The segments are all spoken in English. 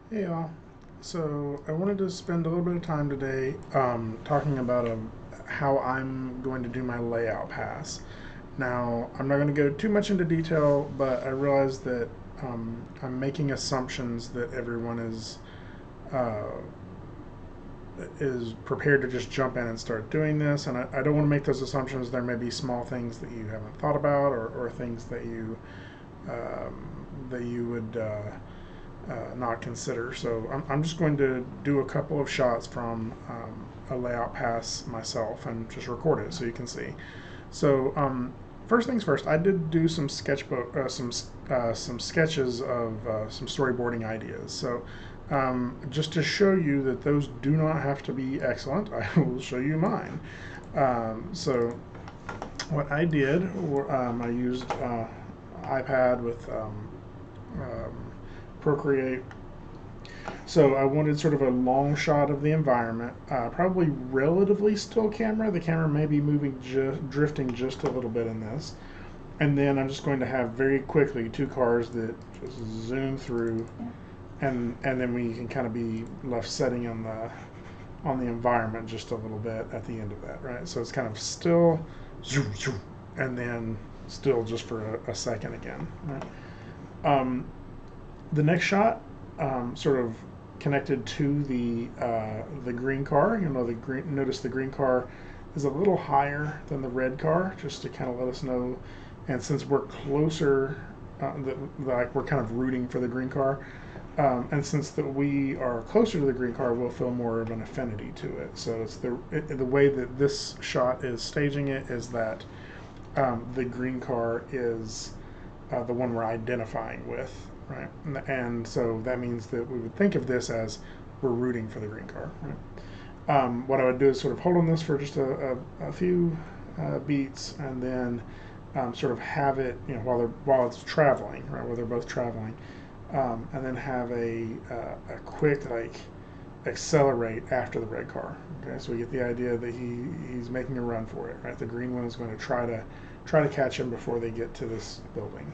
Hey y'all. So I wanted to spend a little bit of time today talking about how I'm going to do my layout pass. Now, I'm not going to go too much into detail, but I realize that I'm making assumptions that everyone uh, is prepared to just jump in and start doing this, and I don't want to make those assumptions. There may be small things that you haven't thought about, or things that you would not consider. So I'm just going to do a couple of shots from a layout pass myself and just record it so you can see. So first things first, I did do some sketchbook, some sketches of some storyboarding ideas. So just to show you that those do not have to be excellent, I will show you mine. So what I did, I used iPad with Procreate. So I wanted sort of a long shot of the environment, probably relatively still camera. The camera may be moving, drifting just a little bit in this. And then I'm just going to have very quickly two cars that just zoom through, and then we can kind of be left setting on the environment just a little bit at the end of that, right? So it's kind of still, zoom, zoom, and then still just for a second again. Right? Um, the next shot, sort of connected to the green car. You know, the green. Notice the green car is a little higher than the red car, just to kind of let us know. And since we're closer, like we're kind of rooting for the green car, and since that we are closer to the green car, we'll feel more of an affinity to it. So it's the way that this shot is staging it is that the green car is the one we're identifying with, right? And so that means that we would think of this as we're rooting for the green car, right? What I would do is sort of hold on this for just a few beats, and then sort of have it, you know, while it's traveling, right, while they're both traveling, and then have a quick like accelerate after the red car. Okay, so we get the idea that he's making a run for it, right? The green one is going to try to catch him before they get to this building.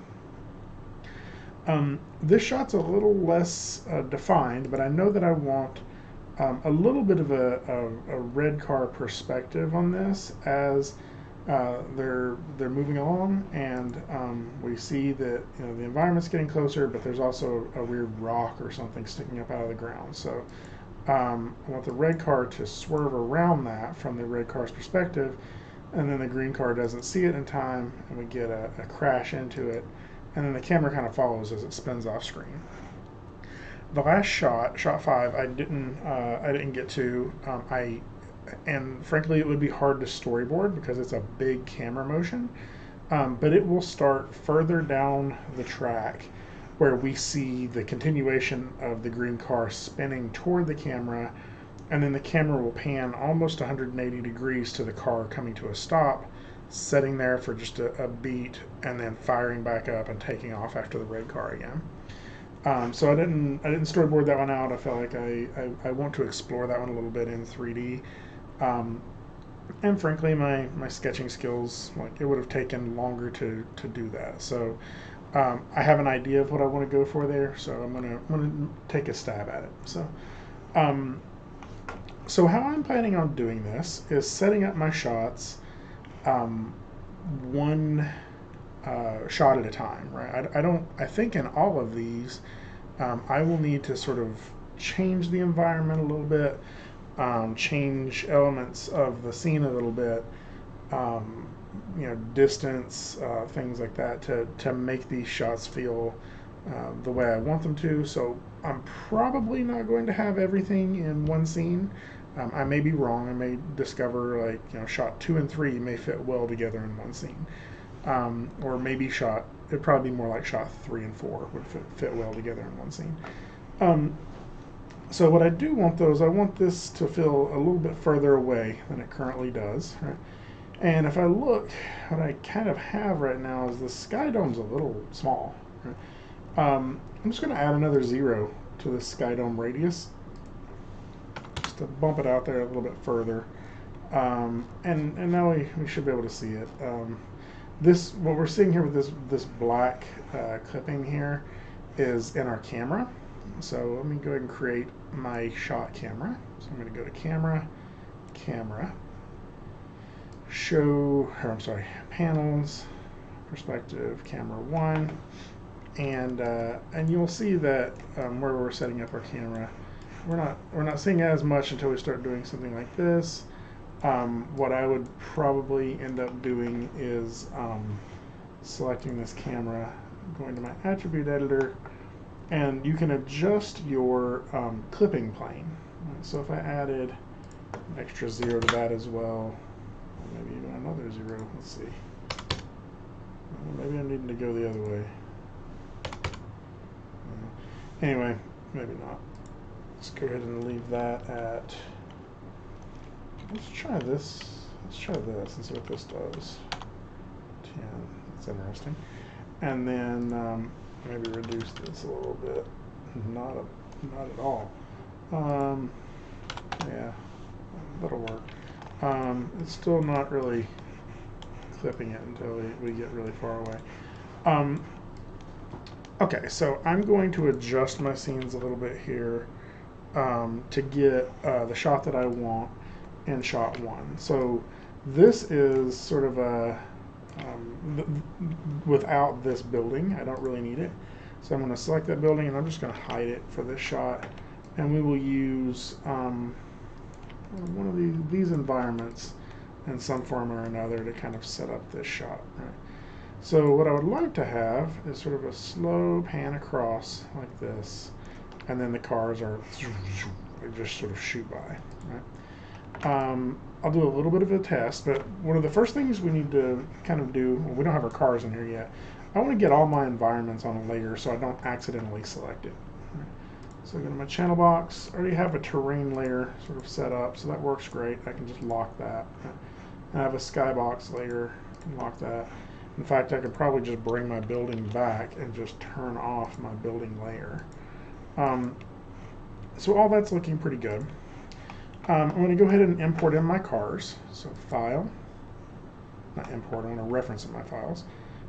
This shot's a little less defined, but I know that I want a little bit of a red car perspective on this as they're moving along, and we see that, you know, the environment's getting closer, but there's also a weird rock or something sticking up out of the ground. So I want the red car to swerve around that from the red car's perspective, and then the green car doesn't see it in time, and we get a crash into it, and then the camera kind of follows as it spins off screen. The last shot, shot five, I didn't get to. And frankly, it would be hard to storyboard because it's a big camera motion. But it will start further down the track where we see the continuation of the green car spinning toward the camera, and then the camera will pan almost 180 degrees to the car coming to a stop, sitting there for just a beat, and then firing back up and taking off after the red car again. So I didn't storyboard that one out. I felt like I want to explore that one a little bit in 3D. Um, and frankly, my sketching skills, like, it would have taken longer to do that. So I have an idea of what I want to go for there. So I'm gonna take a stab at it. Um, so how I'm planning on doing this is setting up my shots um, one shot at a time, right? I don't. I think in all of these, I will need to sort of change the environment a little bit, change elements of the scene a little bit, um, you know, distance, things like that, to make these shots feel the way I want them to. So I'm probably not going to have everything in one scene. I may be wrong. I may discover, like, you know, shot two and three may fit well together in one scene, or maybe it'd probably be more like shot three and four would fit well together in one scene. Um, so what I do want, though, is I want this to feel a little bit further away than it currently does, right? And if I look, what I kind of have right now is the sky dome's a little small. Right? I'm just going to add another 0 to the sky dome radius, just to bump it out there a little bit further. And now we should be able to see it. This, what we're seeing here with this black clipping here, is in our camera. So let me go ahead and create my shot camera. So I'm going to go to camera, camera, show, or I'm sorry, panels, perspective, camera 1, and you'll see that where we're setting up our camera, we're not seeing as much until we start doing something like this. What I would probably end up doing is selecting this camera, going to my attribute editor, and you can adjust your clipping plane. So if I added an extra 0 to that as well, or maybe even another 0, let's see. Maybe I'm needing to go the other way. Anyway, maybe not. Let's go ahead and leave that at, let's try this. Let's try this and see what this does. 10, that's interesting. And then maybe reduce this a little bit. Not at all. Yeah, that'll work. It's still not really clipping it until we get really far away. Okay, so I'm going to adjust my scenes a little bit here to get the shot that I want in shot 1. So this is sort of a without this building. I don't really need it. So I'm going to select that building and I'm just going to hide it for this shot. And we will use one of these environments in some form or another to kind of set up this shot. Right? So what I would like to have is sort of a slow pan across like this, and then the cars are just sort of shoot by. Right? I'll do a little bit of a test, but one of the first things we need to kind of do, well, we don't have our cars in here yet. I want to get all my environments on a layer so I don't accidentally select it. Right? So I go to my channel box. I already have a terrain layer sort of set up, so that works great. I can just lock that. I have a skybox layer, lock that. In fact, I could probably just bring my building back and just turn off my building layer. So all that's looking pretty good. I'm going to go ahead and import in my cars. So file, not import, I want to reference in my files.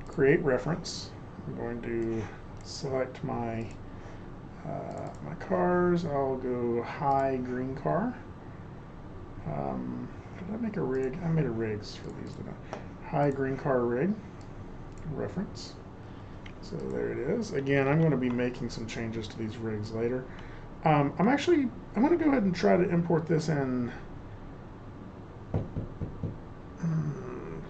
Create reference. I'm going to select my my cars. I'll go high green car. Did I make a rig? I made a rigs for these, didn't I? High green car rig. Reference. So there it is. Again, I'm going to be making some changes to these rigs later. I'm going to go ahead and try to import this in.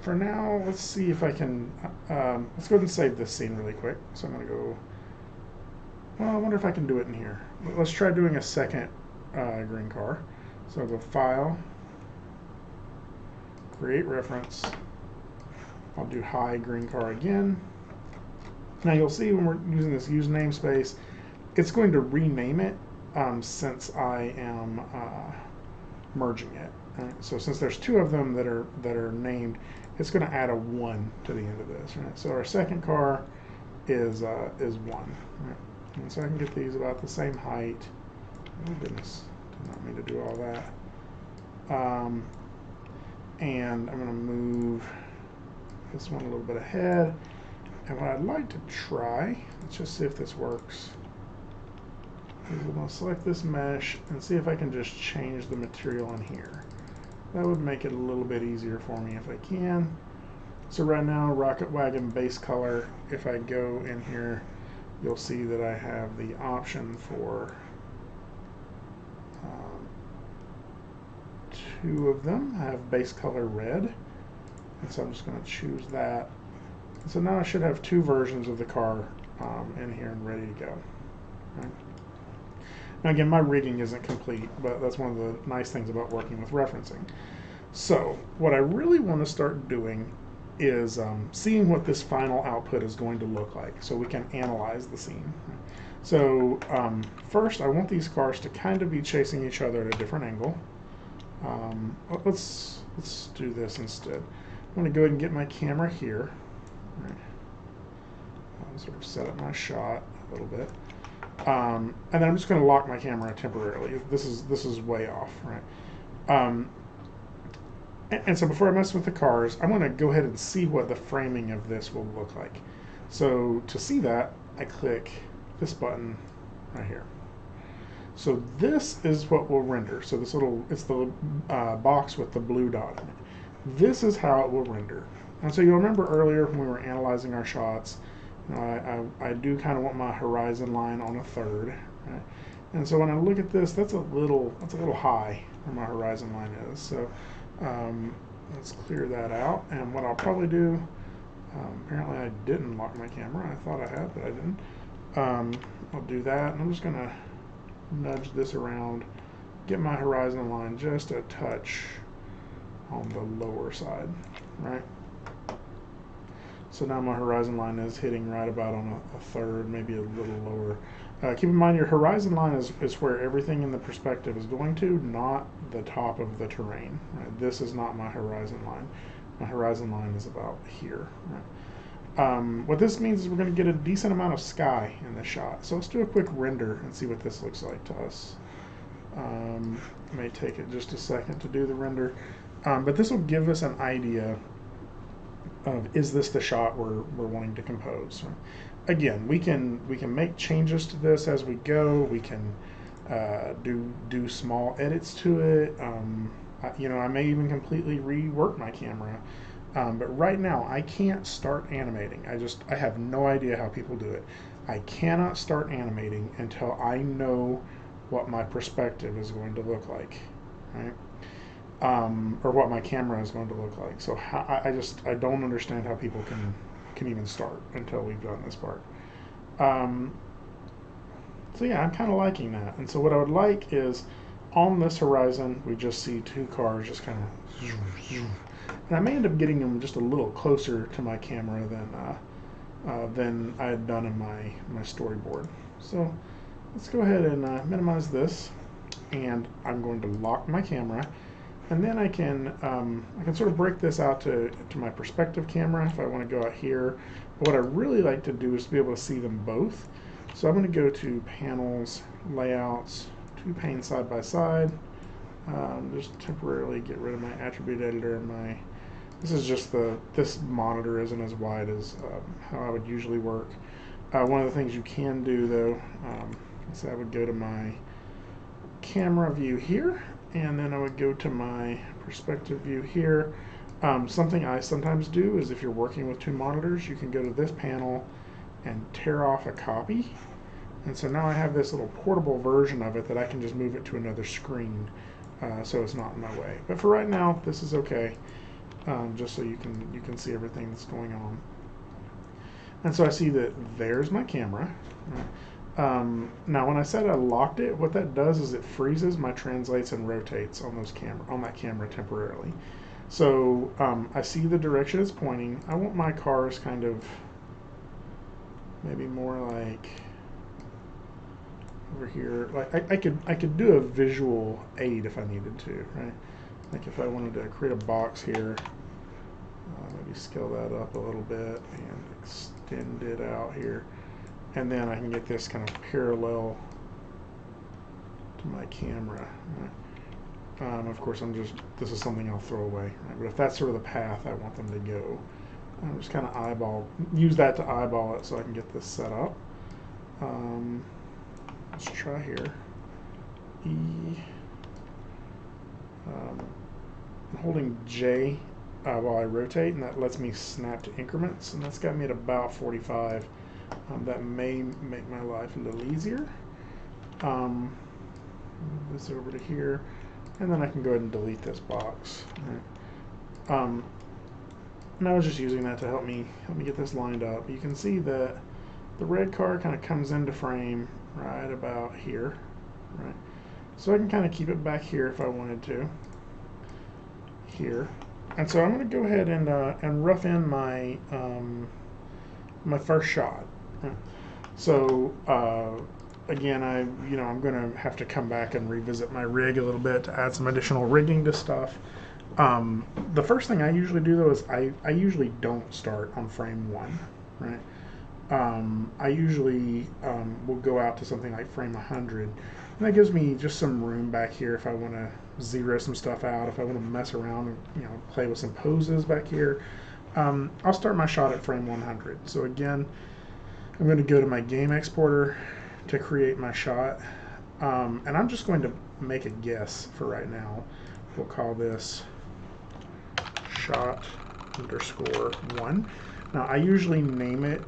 For now, let's see if I can, let's go ahead and save this scene really quick. So I'm going to go, well, I wonder if I can do it in here. Let's try doing a second green car. So I'll go File, Create Reference. I'll do high green car again. Now you'll see when we're using this use namespace, it's going to rename it since I am merging it. Right? So since there's two of them that are named, it's going to add a 1 to the end of this. Right? So our second car is 1. Right? And so I can get these about the same height. Oh goodness, did not mean to do all that. And I'm going to move this one a little bit ahead. And what I'd like to try, let's just see if this works, is I'm going to select this mesh and see if I can just change the material in here. That would make it a little bit easier for me if I can. So right now, Rocket Wagon base color, if I go in here, you'll see that I have the option for 2 of them. I have base color red, and so I'm just going to choose that. And so now I should have 2 versions of the car in here and ready to go. Right? Now again, my rigging isn't complete, but that's one of the nice things about working with referencing. So what I really want to start doing is seeing what this final output is going to look like so we can analyze the scene. So first I want these cars to kind of be chasing each other at a different angle. Let's do this instead. I'm going to go ahead and get my camera here. Right. I'll sort of set up my shot a little bit. And then I'm just going to lock my camera temporarily. This is way off, right? And so before I mess with the cars, I'm going to go ahead and see what the framing of this will look like. So to see that, I click this button right here. So this is what will render. So this little, it's the box with the blue dot in it. This is how it will render. And so you'll remember earlier when we were analyzing our shots, you know, I do kind of want my horizon line on a third, right? And so when I look at this, that's a little high where my horizon line is. So let's clear that out. And what I'll probably do, apparently I didn't lock my camera. I thought I had, but I didn't. I'll do that, and I'm just gonna nudge this around, get my horizon line just a touch on the lower side, right? So now my horizon line is hitting right about on a third, maybe a little lower. Keep in mind your horizon line is where everything in the perspective is going to, not the top of the terrain. Right? This is not my horizon line. My horizon line is about here. Right? What this means is we're going to get a decent amount of sky in this shot. So let's do a quick render and see what this looks like to us. It may take it just a second to do the render, but this will give us an idea of, is this the shot we're wanting to compose. Right? Again, we can make changes to this as we go. We can do small edits to it. You know, I may even completely rework my camera. But right now, I can't start animating. I have no idea how people do it. I cannot start animating until I know what my perspective is going to look like, right? Or what my camera is going to look like. So I don't understand how people can even start until we've done this part. So yeah, I'm kind of liking that. And so what I would like is, on this horizon, we just see two cars just kind of zoom, zoom. And I may end up getting them just a little closer to my camera than I had done in my storyboard. So let's go ahead and minimize this, and I'm going to lock my camera, and then I can sort of break this out to my perspective camera if I want to go out here. But what I really like to do is to be able to see them both. So I'm going to go to Panels, Layouts, two panes side by side. Just temporarily get rid of my attribute editor and this is just this monitor isn't as wide as how I would usually work. One of the things you can do though, so I would go to my camera view here, and then I would go to my perspective view here. Something I sometimes do is, if you're working with two monitors, you can go to this panel and tear off a copy. And so now I have this little portable version of it that I can just move it to another screen. So it's not in my way. But for right now, this is okay, just so you can see everything that's going on. And so I see that there's my camera. Now, when I said I locked it, what that does is it freezes my translates and rotates on that camera temporarily. So I see the direction it's pointing. I want my cars kind of maybe more like over here. Like I could do a visual aid if I needed to, right? Like if I wanted to create a box here, maybe scale that up a little bit and extend it out here, and then I can get this kind of parallel to my camera. Right? Of course, this is something I'll throw away, right? But if that's sort of the path I want them to go, I'm just kind of use that to eyeball it so I can get this set up. Let's try here. I'm holding J while I rotate, and that lets me snap to increments, and that's got me at about 45. That may make my life a little easier. Move this over to here, and then I can go ahead and delete this box. Right. And I was just using that to help me get this lined up. You can see that the red car kind of comes into frame right about here, right? So I can kind of keep it back here if I wanted to, here. And so I'm going to go ahead and rough in my my first shot. Right? So again, I'm going to have to come back and revisit my rig a little bit to add some additional rigging to stuff. The first thing I usually do though is I usually don't start on frame 1, right? I usually will go out to something like frame 100, and that gives me just some room back here if I want to zero some stuff out, if I want to mess around and play with some poses back here. I'll start my shot at frame 100. So again, I'm going to go to my game exporter, to create my shot. And I'm just going to make a guess for right now. We'll call this shot underscore 1. Now I usually name it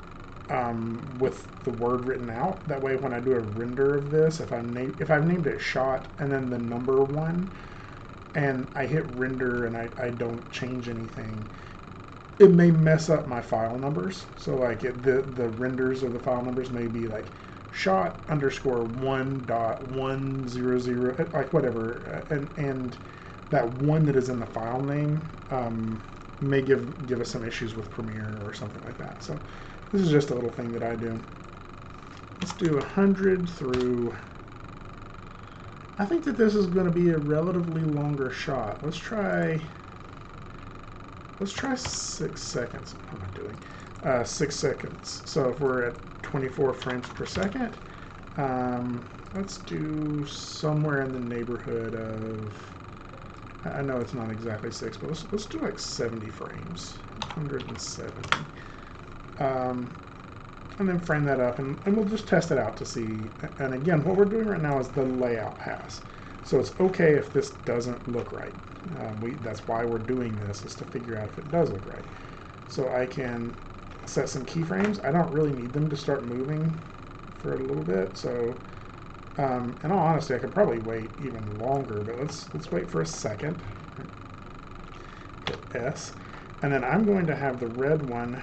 with the word written out. That way when I do a render of this, if I've named it shot and then the number 1, and I hit render and I don't change anything, it may mess up my file numbers. So like the renders of the file numbers may be like shot underscore 1.100, like whatever, and that one that is in the file name may give us some issues with Premiere or something like that. So this is just a little thing that I do. Let's do 100 through. I think that this is going to be a relatively longer shot. Let's try 6 seconds. What am I doing? 6 seconds. So if we're at 24 frames per second, let's do somewhere in the neighborhood of, I know it's not exactly 6, but let's do like 70 frames, 170. And then frame that up, and we'll just test it out to see. And again, what we're doing right now is the layout pass. So it's okay if this doesn't look right. That's why we're doing this, is to figure out if it does look right. So I can set some keyframes. I don't really need them to start moving for a little bit. So in all honesty, I could probably wait even longer, but let's wait for a second. Hit S. And then I'm going to have the red one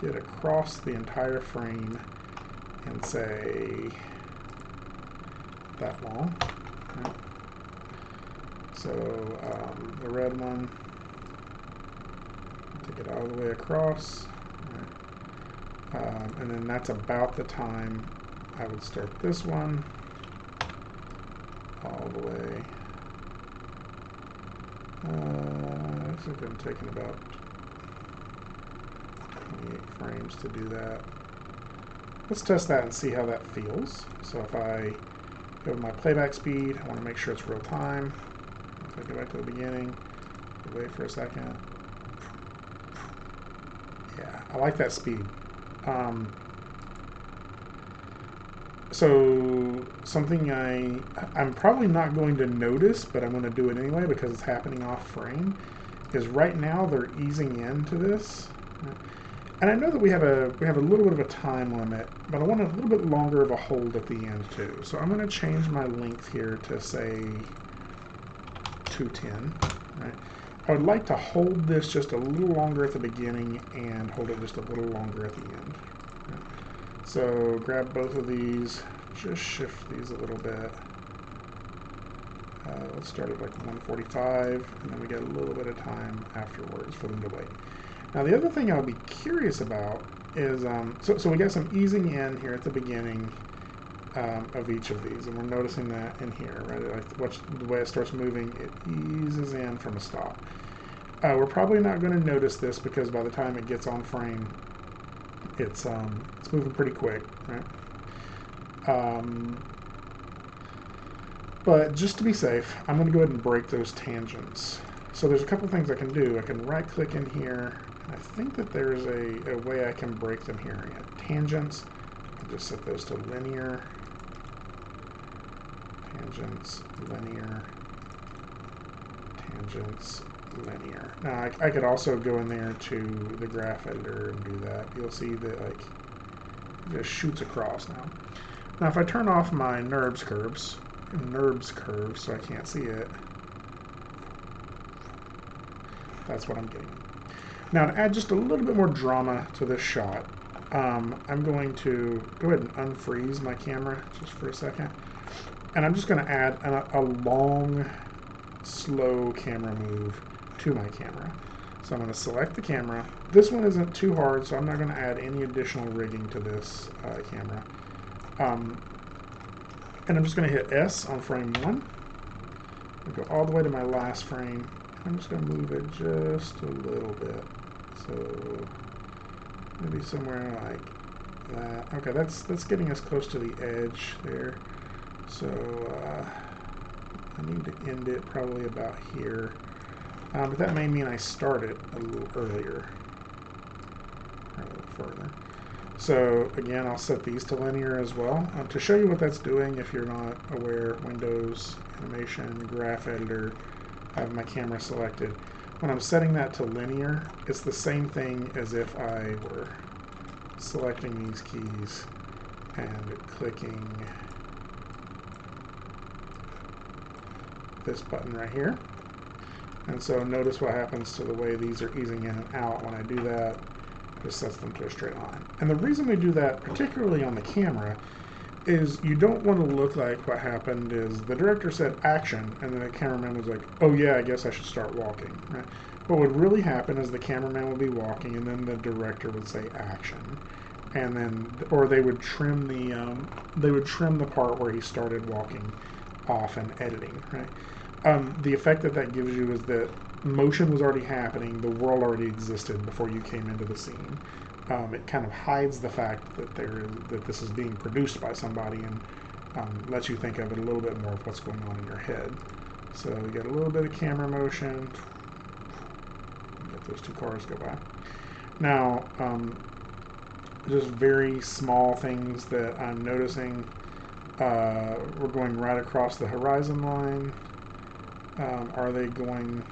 get across the entire frame and say that long. Right. So the red one, take it all the way across. Right. And then that's about the time I would start this one all the way. Looks like I'm taking about 28 frames to do that. Let's test that and see how that feels. So if I go to my playback speed, I want to make sure it's real time. If I go back to the beginning, wait for a second. Yeah, I like that speed. So something I'm probably not going to notice, but I'm going to do it anyway because it's happening off frame, is right now they're easing into this. And I know that we have a little bit of a time limit, but I want a little bit longer of a hold at the end too. So I'm going to change my length here to say 210. Right? I would like to hold this just a little longer at the beginning and hold it just a little longer at the end. Right? So grab both of these, just shift these a little bit. Let's start at like 145, and then we get a little bit of time afterwards for them to wait. Now the other thing I would be curious about is, so we got some easing in here at the beginning of each of these, and we're noticing that in here, right? Like watch the way it starts moving, it eases in from a stop. We're probably not going to notice this because by the time it gets on frame, it's moving pretty quick, right? But just to be safe, I'm going to go ahead and break those tangents. So there's a couple things I can do. I can right click in here, and I think that there's a way I can break them here. Yeah, tangents, I'll just set those to linear, tangents, linear, tangents, linear. Now I could also go in there to the graph editor and do that. You'll see that like it just shoots across now. Now if I turn off my NURBS curves so I can't see it, that's what I'm getting. Now to add just a little bit more drama to this shot, I'm going to go ahead and unfreeze my camera just for a second. And I'm just going to add a long, slow camera move to my camera. So I'm going to select the camera. This one isn't too hard, so I'm not going to add any additional rigging to this camera. And I'm just going to hit S on frame 1. I'll go all the way to my last frame. I'm just going to move it just a little bit. So maybe somewhere like that. Okay, that's getting us close to the edge there. So I need to end it probably about here. But that may mean I start it a little earlier, or a little further. So again, I'll set these to linear as well. To show you what that's doing, if you're not aware, Windows, Animation, Graph Editor, I have my camera selected. When I'm setting that to linear, it's the same thing as if I were selecting these keys and clicking this button right here. And so notice what happens to the way these are easing in and out when I do that. It just sets them to a straight line. And the reason we do that, particularly on the camera, is you don't want to look like what happened is the director said action, and then the cameraman was like, oh yeah, I guess I should start walking. Right? What would really happen is the cameraman would be walking, and then the director would say action, and then, or they would trim the part where he started walking off and editing. Right? The effect that gives you is that motion was already happening, the world already existed before you came into the scene. It kind of hides the fact that this is being produced by somebody, and lets you think of it a little bit more of what's going on in your head. So we get a little bit of camera motion. Get those two cars go by. Now, just very small things that I'm noticing. We're going right across the horizon line. Are they going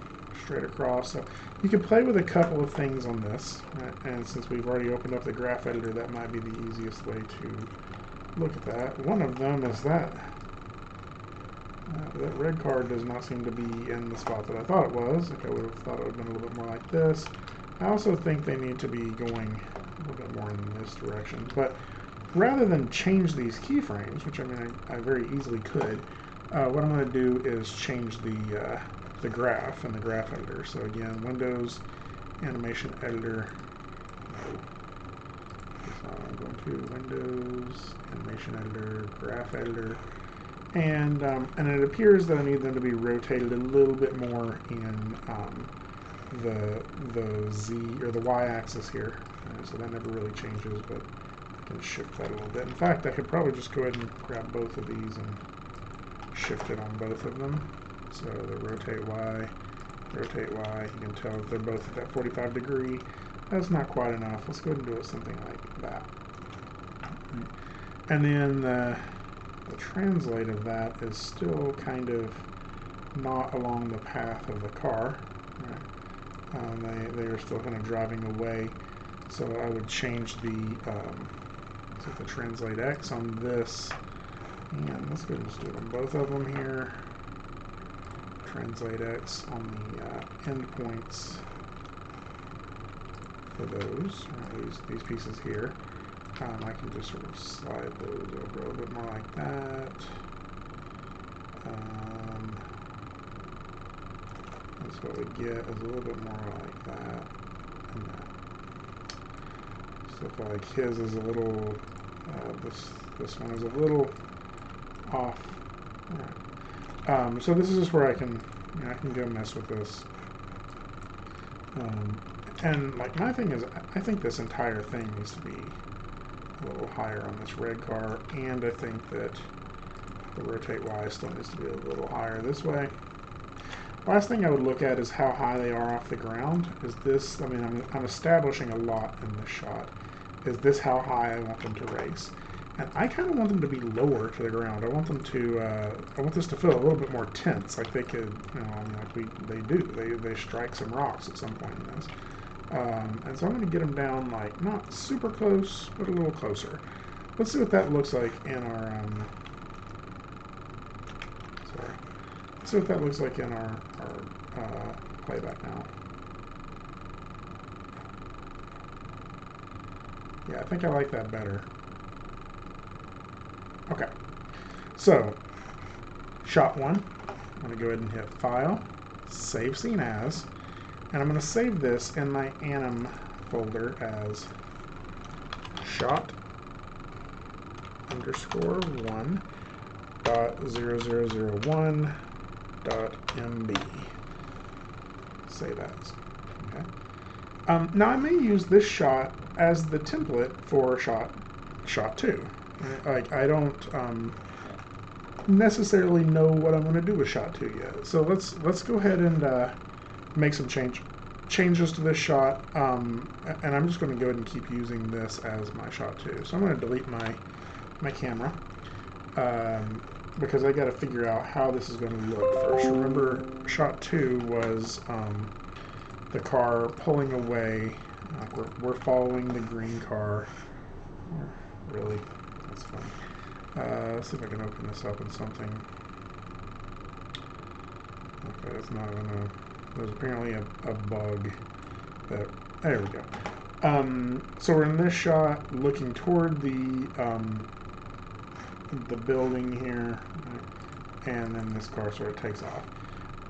straight across? So you can play with a couple of things on this, right? And since we've already opened up the graph editor, that might be the easiest way to look at that. One of them is that red card does not seem to be in the spot that I thought it was. Like I would have thought it would have been a little bit more like this. I also think they need to be going a little bit more in this direction. But rather than change these keyframes, which I mean I very easily could, what I'm going to do is change the graph and the graph editor. So again, Windows, Animation Editor. So I'm going to Windows, Animation Editor, Graph Editor, and it appears that I need them to be rotated a little bit more in the Z or the Y-axis here. So that never really changes, but I can shift that a little bit. In fact, I could probably just go ahead and grab both of these and shift it on both of them. So the rotate Y. You can tell they're both at that 45 degree. That's not quite enough. Let's go ahead and do it something like that. And then the translate of that is still kind of not along the path of the car. Right? They are still kind of driving away. So I would change the translate X on this. And let's go ahead and just do it on both of them here. Translate X on the endpoints for those, right, these pieces here. I can just sort of slide those over a little bit more like that. That's what we get is a little bit more like that and that. So I feel like his is a little, this one is a little off. All right. So this is just where I can go mess with this. And like my thing is, I think this entire thing needs to be a little higher on this red car, and I think that the rotate Y still needs to be a little higher this way. Last thing I would look at is how high they are off the ground. Is this, I mean, I'm establishing a lot in this shot. Is this how high I want them to race? And I kind of want them to be lower to the ground. I want them to, I want this to feel a little bit more tense, like they could, you know, I mean, like they do. They strike some rocks at some point in this. And so I'm going to get them down, like, not super close, but a little closer. Let's see what that looks like in our, let's see what that looks like in our playback now. Yeah, I think I like that better. Okay, so shot one. I'm going to go ahead and hit File, Save Scene As, and I'm going to save this in my anim folder as shot_1.0001.mb. Save as. Okay. Now I may use this shot as the template for shot two. Like I don't necessarily know what I'm going to do with shot two yet. So let's go ahead and make some changes changes to this shot, and I'm just going to go ahead and keep using this as my shot too. So I'm going to delete my camera, because I got to figure out how this is going to look first. Remember, shot 2 was the car pulling away. Like we're following the green car. Really, that's funny. Let's see if I can open this up in something. Okay, it's not gonna. There's apparently a bug. That, there we go. So we're in this shot, looking toward the building here, and then this car sort of takes off.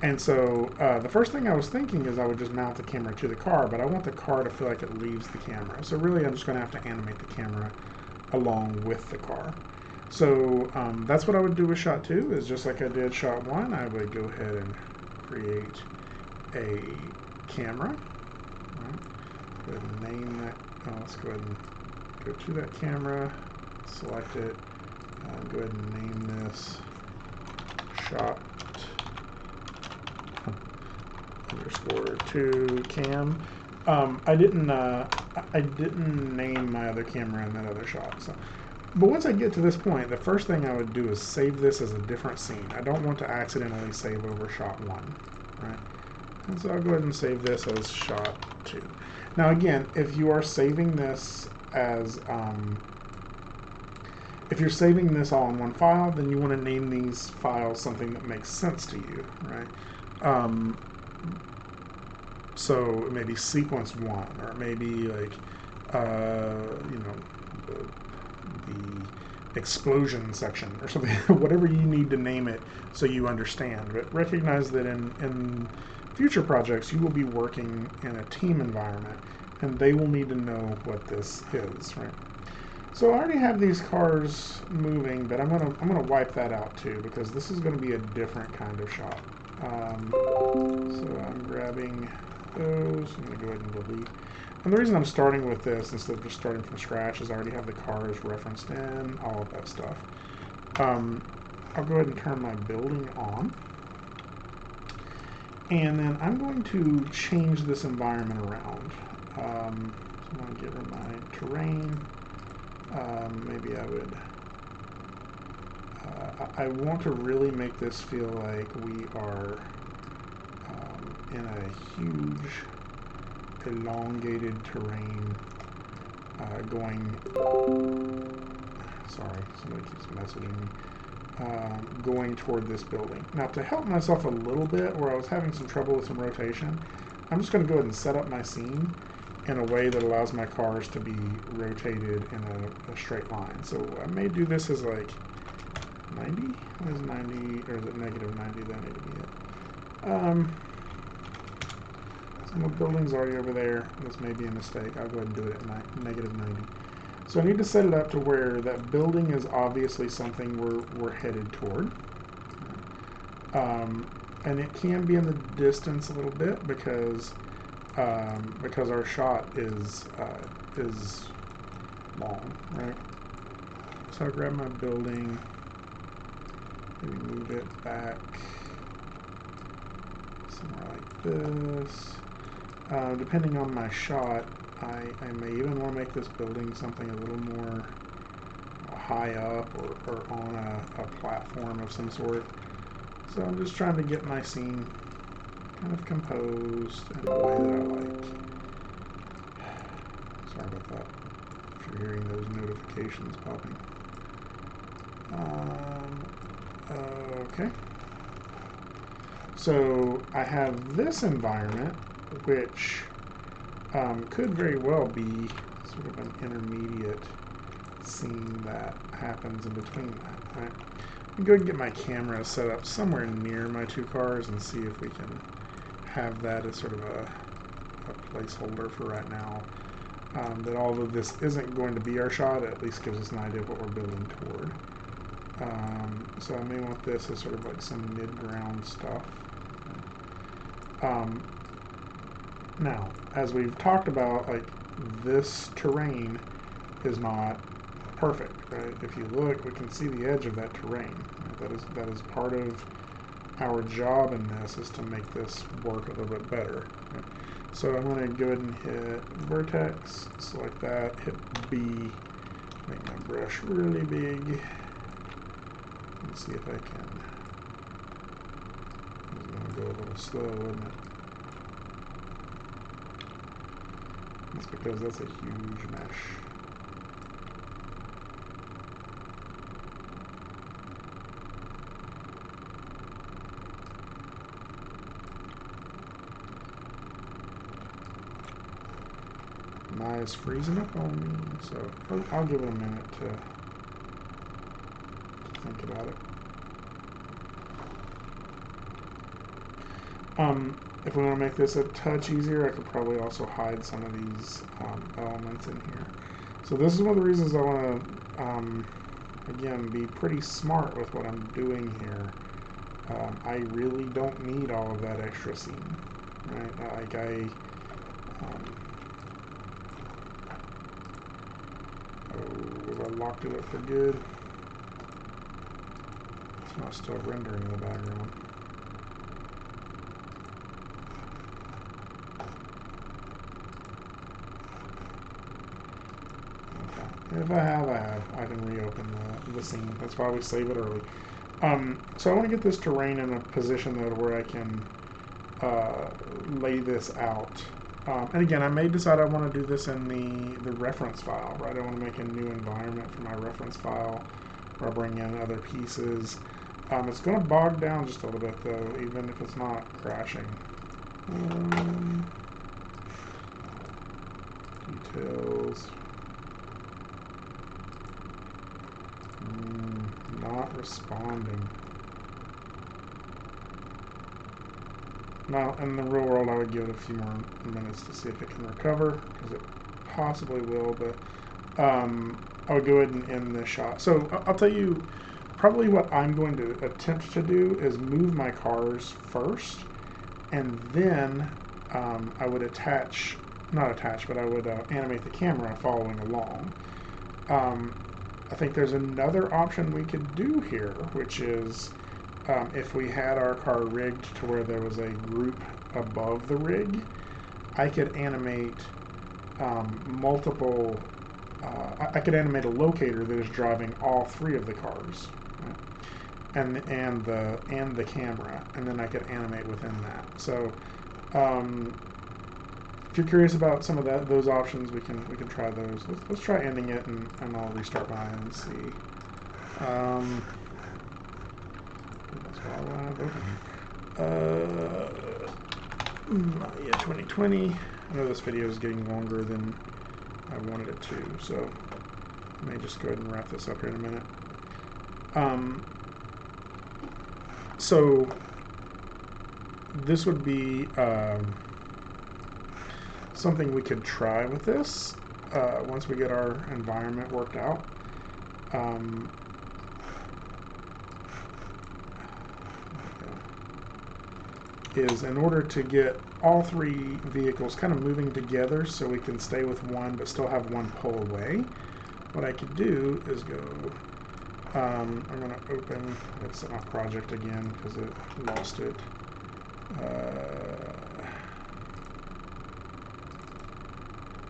And so the first thing I was thinking is I would just mount the camera to the car, but I want the car to feel like it leaves the camera. So really, I'm just going to have to animate the camera along with the car. So that's what I would do with shot 2, is just like I did shot 1, I would go ahead and create a camera. Right. Go ahead and name that. Let's go ahead and go to that camera, select it, go ahead and name this shot _2 cam. I didn't name my other camera in that other shot. So, but once I get to this point, the first thing I would do is save this as a different scene. I don't want to accidentally save over shot 1, right? And so I'll go ahead and save this as shot 2. Now again, if you are saving this as if you're saving this all in one file, then you want to name these files something that makes sense to you, right? So maybe sequence 1, or maybe like, you know, the explosion section or something, whatever you need to name it so you understand. But recognize that in future projects, you will be working in a team environment, and they will need to know what this is, right? So I already have these cars moving, but I'm gonna wipe that out too, because this is going to be a different kind of shot. So I'm grabbing those. I'm going to go ahead and delete. And the reason I'm starting with this instead of just starting from scratch is I already have the cars referenced in, all of that stuff. I'll go ahead and turn my building on. And then I'm going to change this environment around. So I'm going to get rid of my terrain. Maybe I would... I want to really make this feel like we are in a huge, elongated terrain going... Sorry, somebody keeps messaging me. Going toward this building. Now, to help myself a little bit, where I was having some trouble with some rotation, I'm just going to go ahead and set up my scene in a way that allows my cars to be rotated in a straight line. So I may do this as like 90? What is 90? Or is it negative 90? That need to be it. So my building's already over there. This may be a mistake. I'll go ahead and do it at negative 90. So I need to set it up to where that building is obviously something we're headed toward. And it can be in the distance a little bit because our shot is long, right? So I grab my building, maybe move it back somewhere like this. Depending on my shot, I may even want to make this building something a little more high up or on a platform of some sort. So I'm just trying to get my scene kind of composed in a way that I like. Sorry about that, if you're hearing those notifications popping. Okay. So I have this environment, which could very well be sort of an intermediate scene that happens in between that, right? I'm going to get my camera set up somewhere near my two cars and see if we can have that as sort of a placeholder for right now. That although this isn't going to be our shot, it at least gives us an idea of what we're building toward. So I may want this as sort of like some mid-ground stuff. Now, as we've talked about, like, this terrain is not perfect, right? If you look, we can see the edge of that terrain. Right? That is part of our job in this, is to make this work a little bit better. Right? So I'm going to go ahead and hit vertex, select that, hit B, make my brush really big. Let's see if I can. It's going to go a little slow, isn't it? That's because that's a huge mesh. Maya's freezing up on me, so I'll give it a minute to think about it. If we want to make this a touch easier, I could probably also hide some of these elements in here. So this is one of the reasons I want to, again, be pretty smart with what I'm doing here. I really don't need all of that extra scene, right? Like I locked it up for good. It's not still rendering in the background. Okay. If I have, I can reopen the scene. That's why we save it early. So I want to get this terrain in a position though where I can lay this out. And again, I may decide I want to do this in the reference file, right? I want to make a new environment for my reference file where I bring in other pieces. It's going to bog down just a little bit though, even if it's not crashing. Details. Not responding. Now, in the real world, I would give it a few more minutes to see if it can recover, because it possibly will, but I would go ahead and end this shot. So I'll tell you, probably what I'm going to attempt to do is move my cars first, and then I would I would animate the camera following along. I think there's another option we could do here, which is if we had our car rigged to where there was a group above the rig, I could animate multiple. I could animate a locator that is driving all three of the cars, right? and the camera, and then I could animate within that. So if you're curious about some of those options, we can try those. Let's try ending it, and I'll restart mine and see. That's all I have open. Yeah, 2020. I know this video is getting longer than I wanted it to, so I may just go ahead and wrap this up here in a minute. So this would be something we could try with this once we get our environment worked out. Is in order to get all three vehicles kind of moving together so we can stay with one but still have one pull away, what I could do is go, I'm going to open, let's set my project again because it lost it.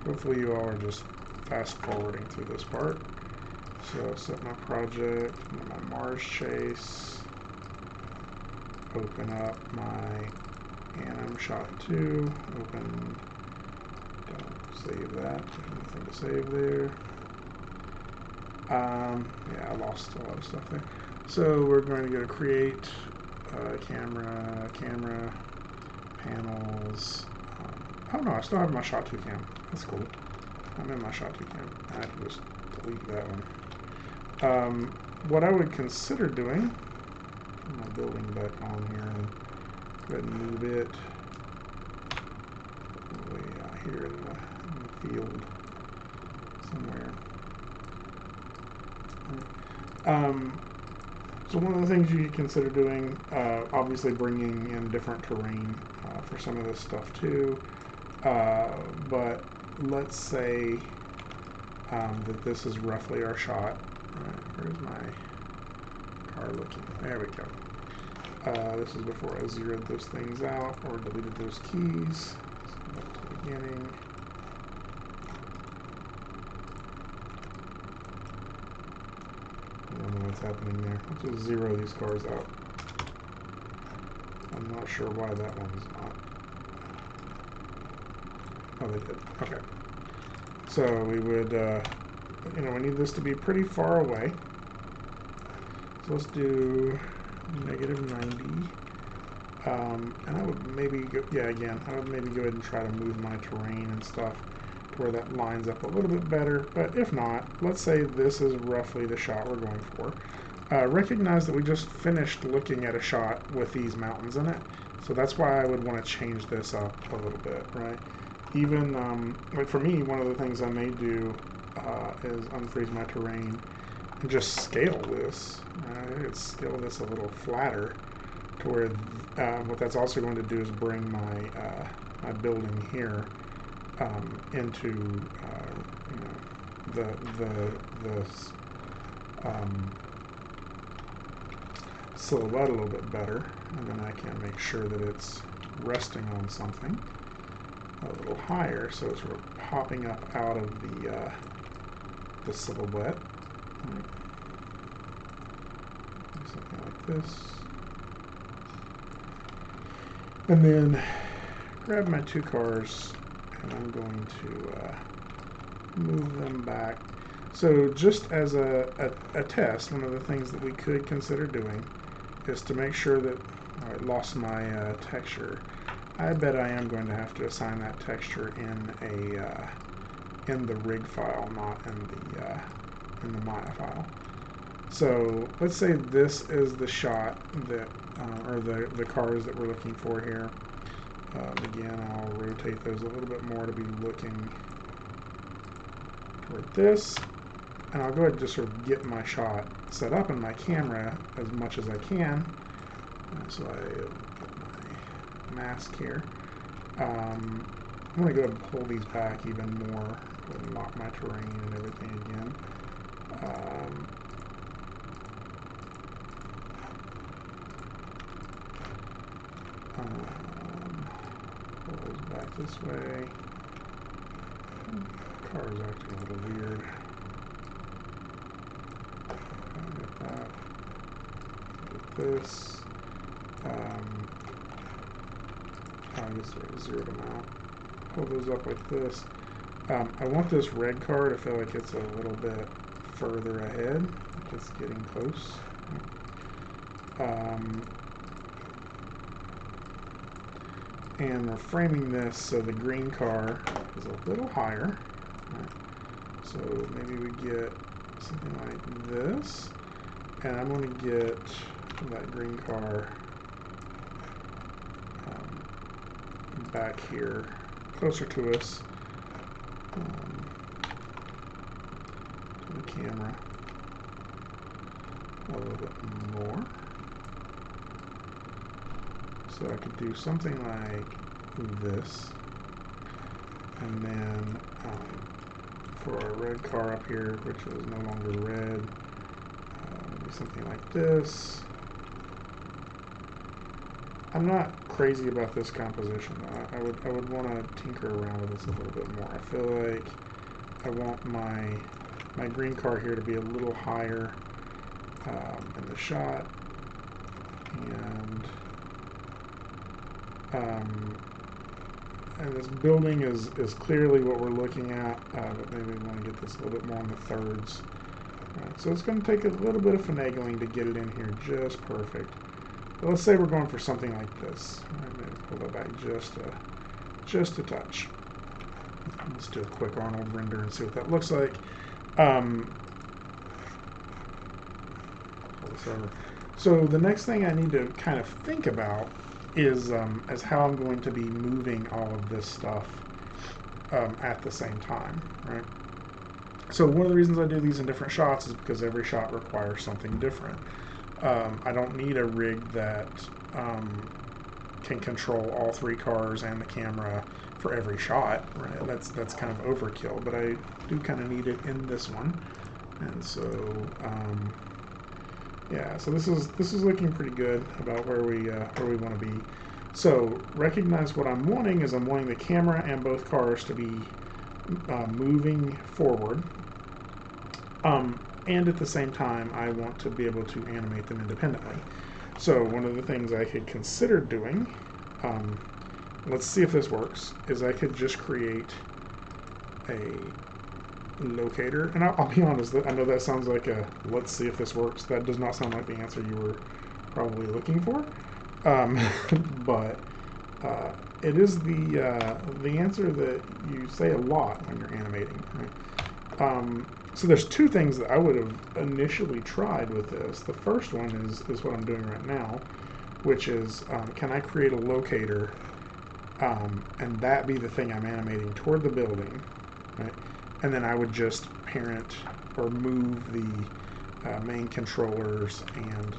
Hopefully you all are just fast forwarding through this part. So set my project, my Mars chase, open up my Anim shot 2, open, don't save that, there's nothing to save there. Yeah, I lost a lot of stuff there. So we're going to go to create, camera, panels. Oh no, I still have my shot 2 cam. That's cool. I'm in my shot 2 cam. I can just delete that one. What I would consider doing, put my building back on here and go ahead and move it way out here in the field somewhere. So one of the things you could consider doing, obviously bringing in different terrain for some of this stuff too. But let's say that this is roughly our shot. Where's my car looking? There we go. This is before I zeroed those things out or deleted those keys. Let's go back to the beginning. I don't know what's happening there. Let's just zero these cars out. I'm not sure why that one's not. Oh, they did. Okay. So we would, we need this to be pretty far away. So let's do -90. And I would maybe go, I would maybe go ahead and try to move my terrain and stuff to where that lines up a little bit better. But if not, let's say this is roughly the shot we're going for. Recognize that we just finished looking at a shot with these mountains in it. So that's why I would want to change this up a little bit, right? Even, like for me, one of the things I may do is unfreeze my terrain and just scale this. Right? Scale this a little flatter to where what that's also going to do is bring my my building here into the silhouette a little bit better, and then I can make sure that it's resting on something a little higher, so it's sort of popping up out of the silhouette. Right. Something like this. And then grab my two cars, and I'm going to move them back. So just as a test, one of the things that we could consider doing is to make sure that I lost my texture. I bet I am going to have to assign that texture in the rig file, not in the Maya file. So let's say this is the shot that, or the cars that we're looking for here. Again, I'll rotate those a little bit more to be looking toward this. And I'll go ahead and just sort of get my shot set up in my camera as much as I can. So I put my mask here. I'm going to go ahead and pull these back even more. Go ahead and lock my terrain and everything again. Pull those back this way. The car is acting a little weird. Get that. Get this. I guess I zeroed them out. Pull those up like this. I want this red car to feel like it's a little bit further ahead, like it's getting close. And we're framing this so the green car is a little higher. Right? So maybe we get something like this. And I'm going to get that green car back here, closer to us, to the camera a little bit more. So I could do something like this, and then for our red car up here, which is no longer red, maybe something like this. I'm not crazy about this composition. I would want to tinker around with this a little bit more. I feel like I want my green car here to be a little higher in the shot, and this building is clearly what we're looking at, but maybe we want to get this a little bit more on the thirds. Right, so it's going to take a little bit of finagling to get it in here just perfect. But let's say we're going for something like this. Right, maybe pull that back just a touch. Let's do a quick Arnold render and see what that looks like. Pull this over. So the next thing I need to kind of think about is how I'm going to be moving all of this stuff at the same time, right? So one of the reasons I do these in different shots is because every shot requires something different. I don't need a rig that can control all three cars and the camera for every shot, right? That's kind of overkill, but I do kind of need it in this one, and so yeah. So this is looking pretty good about where we want to be. So recognize what I'm wanting is I'm wanting the camera and both cars to be moving forward. And at the same time, I want to be able to animate them independently. So one of the things I could consider doing, let's see if this works, is I could just create a locator. And I'll be honest, I know that sounds like a let's see if this works. That does not sound like the answer you were probably looking for. But it is the answer that you say a lot when you're animating, right? So there's two things that I would have initially tried with this. The first one is what I'm doing right now, which is can I create a locator and that be the thing I'm animating toward the building, right? And then I would just parent or move the main controllers and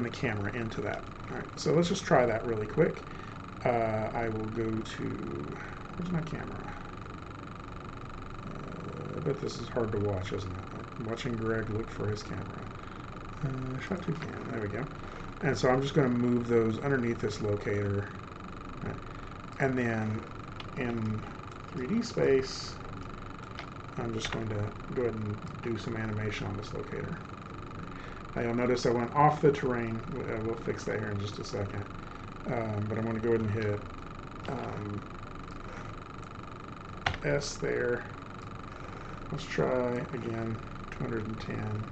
the camera into that. All right, so let's just try that really quick. I will go to, where's my camera? I bet this is hard to watch, isn't it? I'm watching Greg look for his camera. Shot to cam, there we go. And so I'm just going to move those underneath this locator. Right. And then in 3D space, I'm just going to go ahead and do some animation on this locator. Now you'll notice I went off the terrain. We'll fix that here in just a second. But I'm going to go ahead and hit S there. Let's try again, 210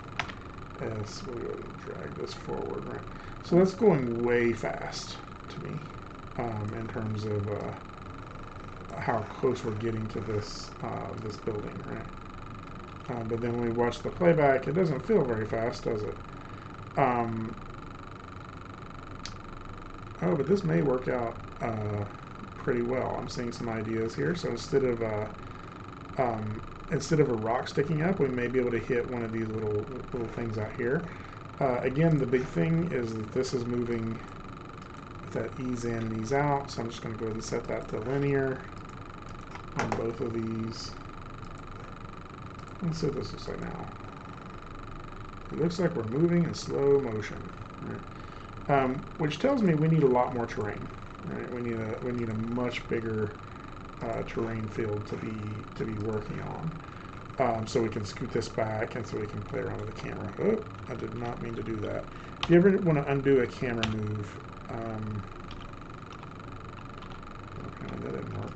S. We'll go ahead and drag this forward, right? So that's going way fast to me in terms of how close we're getting to this this building, right? But then when we watch the playback, it doesn't feel very fast, does it? Oh, but this may work out pretty well. I'm seeing some ideas here. So instead of a rock sticking up, we may be able to hit one of these little things out here. Again, the big thing is that this is moving with that ease in and ease out. So I'm just going to go ahead and set that to linear on both of these. Let's see what this looks like now. It looks like we're moving in slow motion, right? Which tells me we need a lot more terrain. Right? We need a much bigger terrain field to be working on. So we can scoot this back, and so we can play around with the camera. Oh, I did not mean to do that. If you ever want to undo a camera move, okay, that didn't work.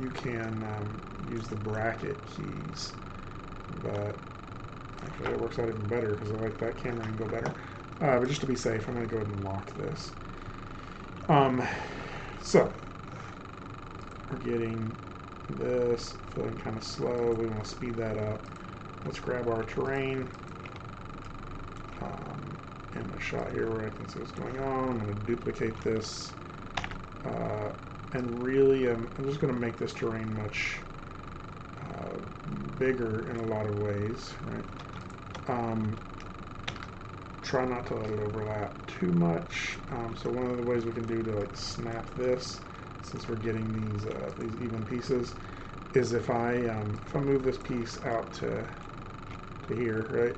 You can use the bracket keys, but actually that works out even better because I like that camera angle better. But just to be safe, I'm going to go ahead and lock this. So we're getting this feeling kind of slow. We want to speed that up. Let's grab our terrain and a shot here where I can see what's going on. I'm going to duplicate this. And really, I'm just going to make this terrain much bigger in a lot of ways, right? Try not to let it overlap too much. So one of the ways we can do to like snap this, since we're getting these even pieces, is if I move this piece out to here, right,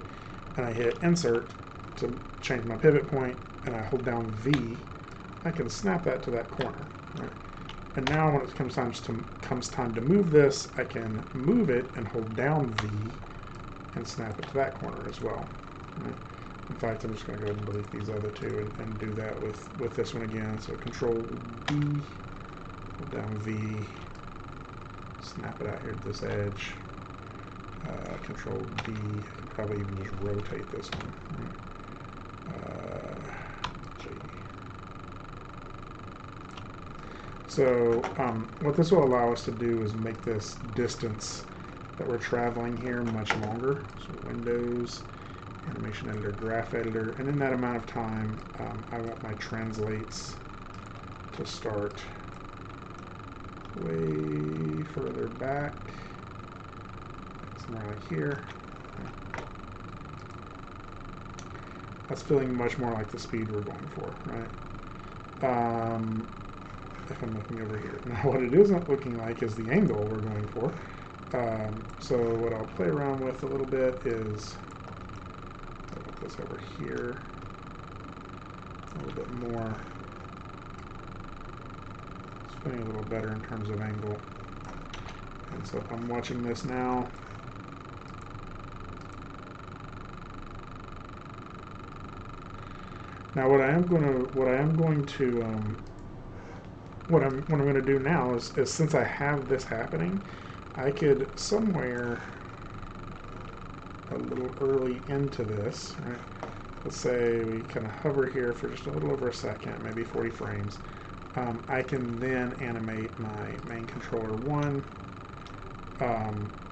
and I hit Insert to change my pivot point, and I hold down V, I can snap that to that corner, right? And now when it comes time to move this, I can move it and hold down V and snap it to that corner as well. Right? In fact, I'm just going to go ahead and delete these other two and do that with this one again. So Control D, hold down V, snap it out here to this edge. Control D, I could probably even just rotate this one. Right? G. So what this will allow us to do is make this distance that we're traveling here much longer. So Windows, Animation Editor, Graph Editor, and in that amount of time, I want my translates to start way further back, somewhere like here. That's feeling much more like the speed we're going for, right? If I'm looking over here. Now what it isn't looking like is the angle we're going for. So what I'll play around with a little bit is this over here a little bit more. It's feeling a little better in terms of angle. And so if I'm watching this now, now what I'm going to do now is since I have this happening, I could somewhere a little early into this, right? Let's say we kind of hover here for just a little over a second, maybe 40 frames. I can then animate my main controller 1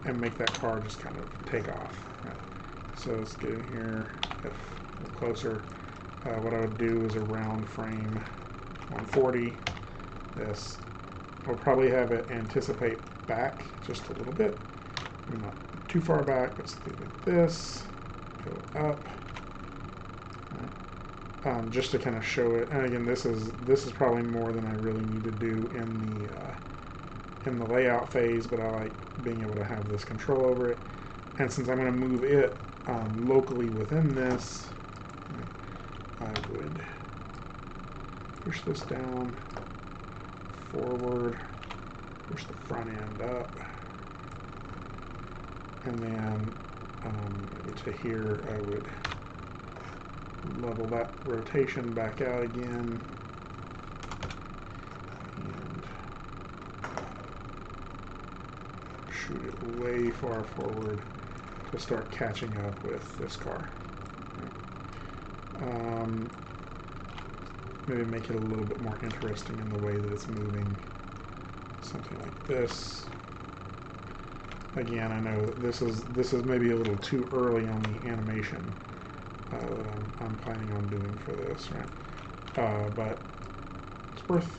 and make that car just kind of take off. Right? So let's get in here, a little closer. What I would do is around frame 140. This I'll probably have it anticipate back just a little bit. Maybe not too far back. Let's do like this. Go up. Right. Just to kind of show it. And again, this is probably more than I really need to do in the layout phase, but I like being able to have this control over it. And since I'm going to move it locally within this, I would push this down, forward, push the front end up, and then maybe to here I would level that rotation back out again, and shoot it way far forward to start catching up with this car. Maybe make it a little bit more interesting in the way that it's moving. Something like this. Again, I know that this is maybe a little too early on the animation that I'm planning on doing for this, right? But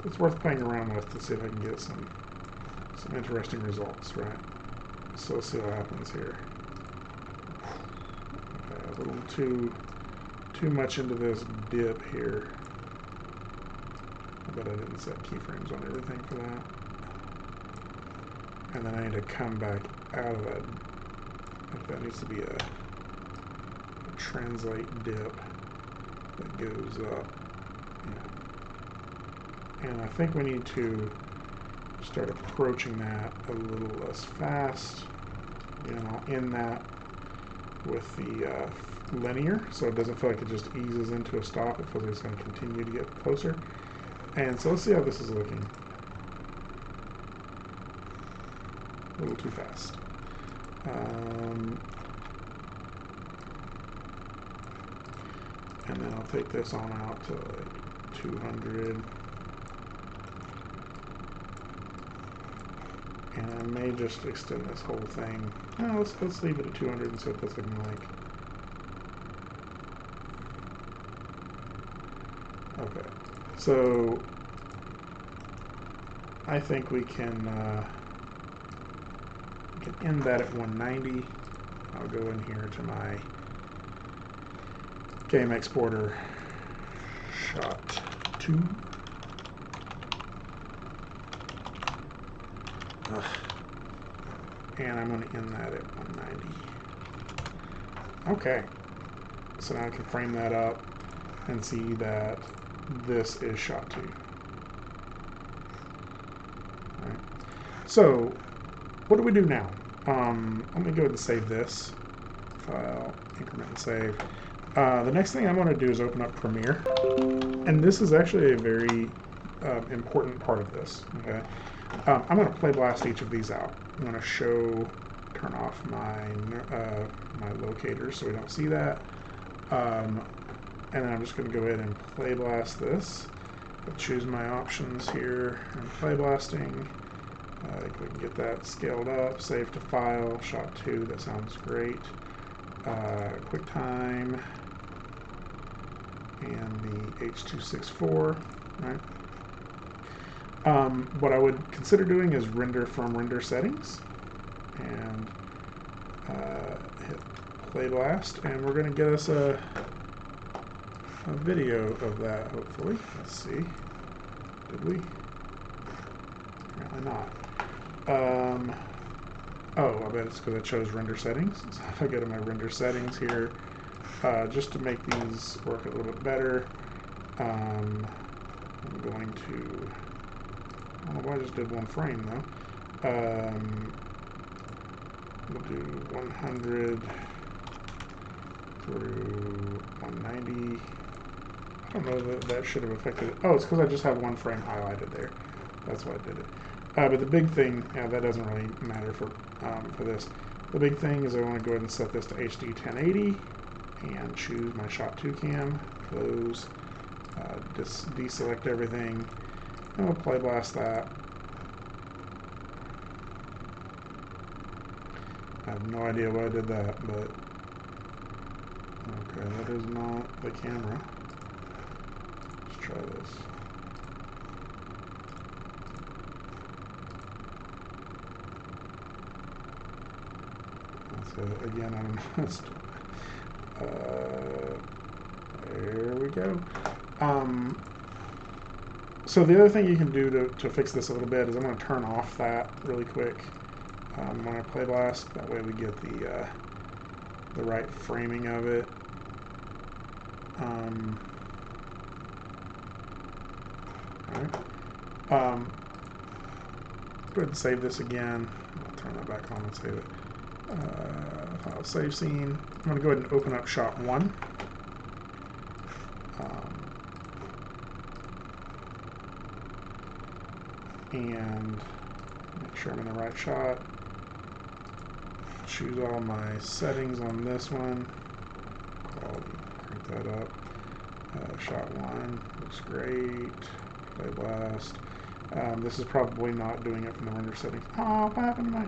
it's worth playing around with to see if I can get some interesting results, right? So let's see what happens here. Okay, a little too much into this dip here. I bet I didn't set keyframes on everything for that. And then I need to come back out of that. That needs to be a translate dip that goes up. Yeah. And I think we need to start approaching that a little less fast. And I'll end that with the linear, so it doesn't feel like it just eases into a stop. It feels like it's going to continue to get closer. And so let's see how this is looking. A little too fast. And then I'll take this on out to like 200. And I may just extend this whole thing. No, let's leave it at 200 and see what that's looking like. Okay, so I think we can end that at 190. I'll go in here to my game exporter, shot 2. And I'm going to end that at 190. Okay, so now I can frame that up and see that this is shot 2. All right. So what do we do now? Let me go ahead and save this. File, increment and save. The next thing I'm going to do is open up Premiere. And this is actually a very important part of this. Okay, I'm going to play blast each of these out. I'm going to turn off my locators so we don't see that. And then I'm just going to go ahead and play blast this. I'll choose my options here and play blasting. I think we can get that scaled up, save to file, shot 2, that sounds great. QuickTime and the H.264, right? What I would consider doing is render from render settings and hit play blast, and we're going to get us a video of that, hopefully. Let's see. Did we? Apparently not. Oh, I bet it's because I chose render settings. So if I go to my render settings here, just to make these work a little bit better, I'm going to, I don't know why I just did one frame though. We'll do 100 through 190. I don't know that that should have affected it. Oh, it's because I just have one frame highlighted there. That's why I did it. But the big thing, yeah, that doesn't really matter for this. The big thing is I want to go ahead and set this to HD 1080 and choose my Shot 2 cam, close, deselect everything, and we'll play blast that. I have no idea why I did that, but okay, that is not the camera. Let's try this. That's it. Again, I don't know what's there we go. So the other thing you can do to fix this a little bit is I'm going to turn off that really quick when I play blast. That way we get the right framing of it. Alright. Go ahead and save this again. I'll turn that back on and save it. File save scene. I'm going to go ahead and open up shot 1. And make sure I'm in the right shot. Choose all my settings on this one. Quality, crank that up. Shot 1 looks great. Play blast. This is probably not doing it from the render settings. Oh, what happened to my...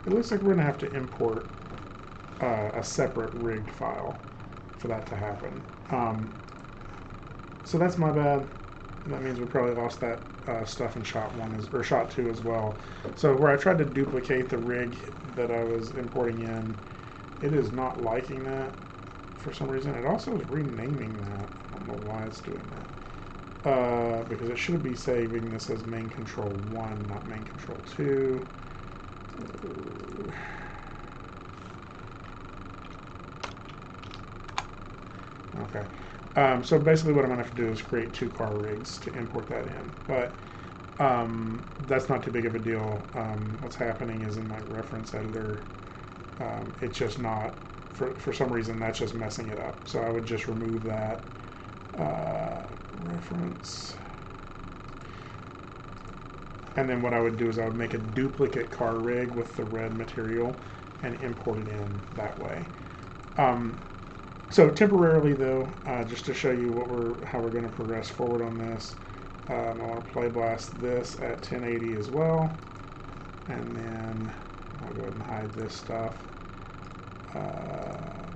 It looks like we're going to have to import a separate rigged file for that to happen. So that's my bad. That means we probably lost that stuff in shot 1 or shot 2 as well. So where I tried to duplicate the rig that I was importing in, it is not liking that for some reason. It also is renaming that. I don't know why it's doing that. Because it should be saving this as main control 1, not main control 2. Okay. So basically what I'm going to have to do is create 2 car rigs to import that in. But that's not too big of a deal. What's happening is in my reference editor, it's just not, for some reason, that's just messing it up. So I would just remove that reference. And then what I would do is I would make a duplicate car rig with the red material and import it in that way. So temporarily though, just to show you how we're going to progress forward on this, I want to play blast this at 1080 as well, and then I'll go ahead and hide this stuff.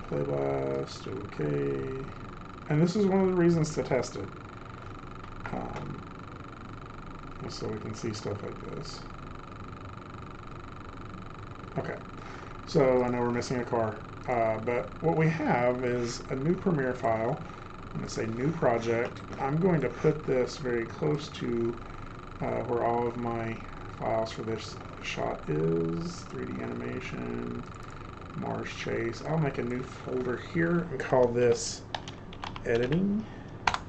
Play blast, okay, and this is one of the reasons to test it, so we can see stuff like this. Okay, so I know we're missing a car. But what we have is a new Premiere file. I'm going to say new project. I'm going to put this very close to where all of my files for this shot is. 3D animation, Mars chase. I'll make a new folder here and call this editing. I'll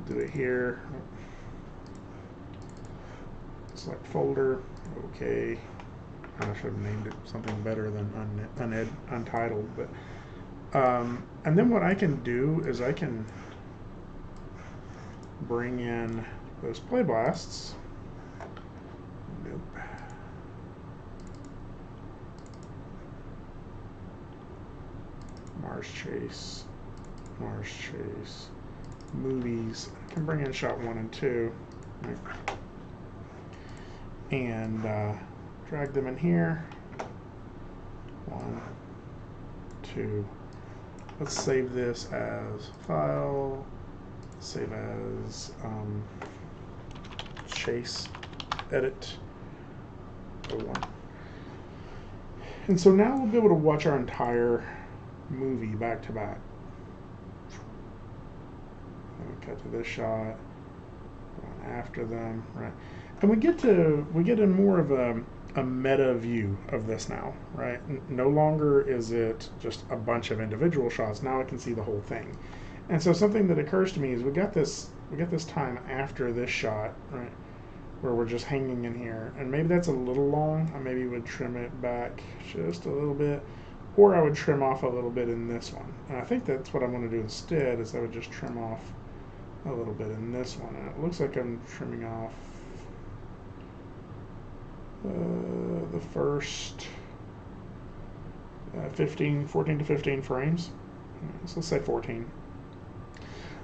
do it here. Select folder. Okay. I should have named it something better than Untitled, but and then what I can do is I can bring in those play blasts. Nope. Mars chase, movies. I can bring in shot 1 and 2, right? And drag them in here. 1, 2. Let's save this as file. Save as chase edit 01. And so now we'll be able to watch our entire movie back to back. Cut to this shot. Going after them, right? And we get in more of a meta view of this now, right? No longer is it just a bunch of individual shots. Now I can see the whole thing. And so something that occurs to me is we got this time after this shot, right, where we're just hanging in here, and maybe that's a little long. I maybe would trim it back just a little bit, or I would trim off a little bit in this one. And I think that's what I'm going to do instead, is I would just trim off a little bit in this one. And it looks like I'm trimming off the first 14 to 15 frames. So let's say 14.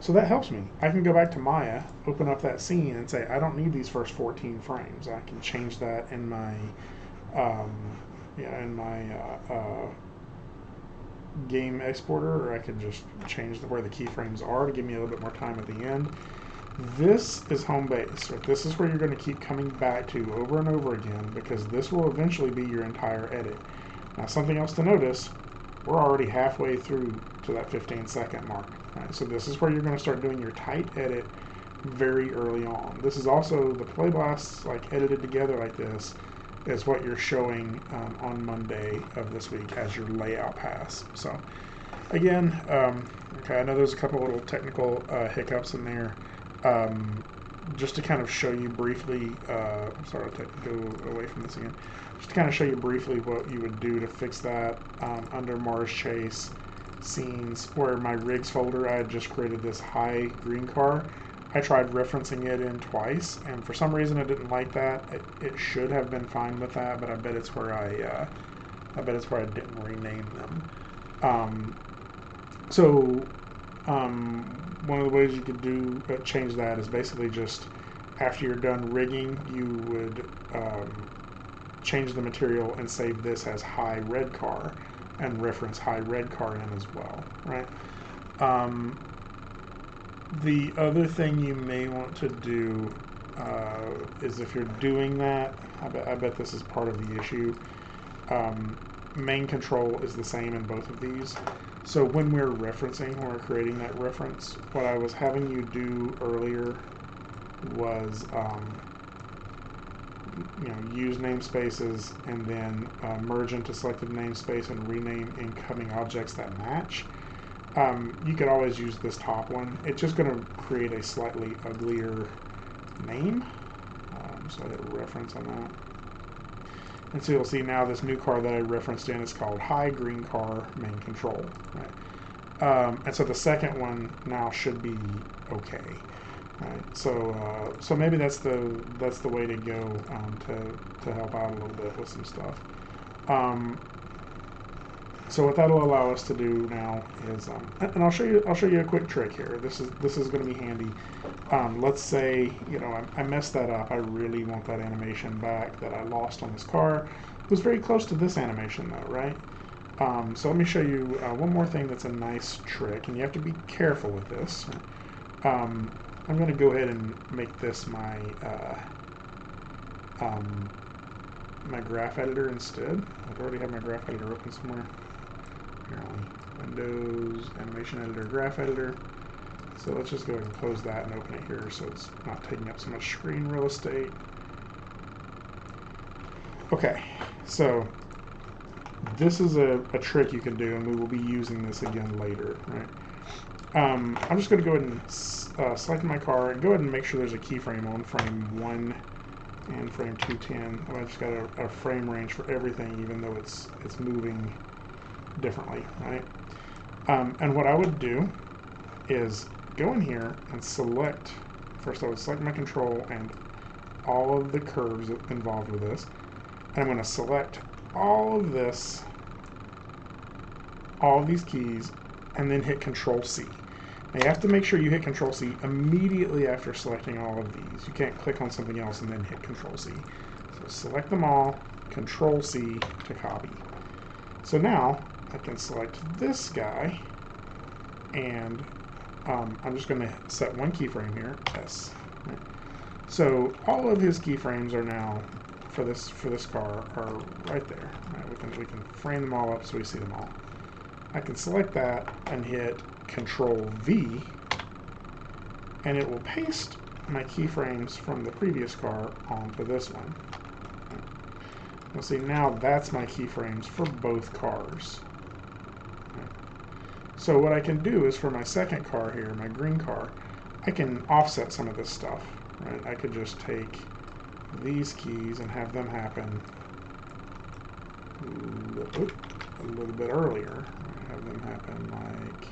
So that helps me. I can go back to Maya, open up that scene, and say, I don't need these first 14 frames. I can change that in my game exporter, or I can just change where the keyframes are to give me a little bit more time at the end. This is home base. Right? This is where you're going to keep coming back to over and over again, because this will eventually be your entire edit. Now, something else to notice, we're already halfway through to that 15-second mark. Right? So this is where you're going to start doing your tight edit very early on. This is also the play blasts, like edited together like this, is what you're showing on Monday of this week as your layout pass. So again, okay, I know there's a couple little technical hiccups in there. Just to kind of show you briefly, I'm sorry, I'll go away from this again. Just to kind of show you briefly what you would do to fix that. Under Mars Chase scenes, where my rigs folder, I had just created this high green car. I tried referencing it in twice, and for some reason I didn't like that. It should have been fine with that, but I bet it's where I didn't rename them. One of the ways you could do change that is basically just after you're done rigging, you would change the material and save this as high red car and reference high red car in as well, right? The other thing you may want to do is, if you're doing that, I bet this is part of the issue. Main control is the same in both of these. So when we're creating that reference, what I was having you do earlier was, use namespaces and then merge into selected namespace and rename incoming objects that match. You could always use this top one. It's just going to create a slightly uglier name. So I hit reference on that. And so you'll see now this new car that I referenced in is called High Green Car Main Control. Right? And so the second one now should be okay. Right? So maybe that's the way to go to help out a little bit with some stuff. So what that'll allow us to do now is, and I'll show you a quick trick here. This is going to be handy. Let's say I messed that up. I really want that animation back that I lost on this car. It was very close to this animation though, right? So let me show you one more thing that's a nice trick, and you have to be careful with this. I'm going to go ahead and make this my my graph editor instead. I already have my graph editor open somewhere. Windows, Animation Editor, Graph Editor. So let's just go ahead and close that and open it here so it's not taking up so much screen real estate. Okay, so this is a trick you can do, and we will be using this again later, right? I'm just going to go ahead and select my car and go ahead and make sure there's a keyframe on frame 1 and frame 210. I just got a frame range for everything, even though it's moving differently, right? And what I would do is go in here and select, first I would select my control and all of the curves involved with this, and I'm going to select all of this, all of these keys, and then hit Control C. Now you have to make sure you hit Control C immediately after selecting all of these. You can't click on something else and then hit Control C. So select them all, Control C to copy. So now I can select this guy, and I'm just going to set one keyframe here, S. Right? So all of his keyframes are now for this car are right there. Right? We can frame them all up so we see them all. I can select that and hit Control V, and it will paste my keyframes from the previous car onto this one. Well, see, now that's my keyframes for both cars. So what I can do is for my second car here, my green car, I can offset some of this stuff, right? I could just take these keys and have them happen a little bit earlier. Have them happen like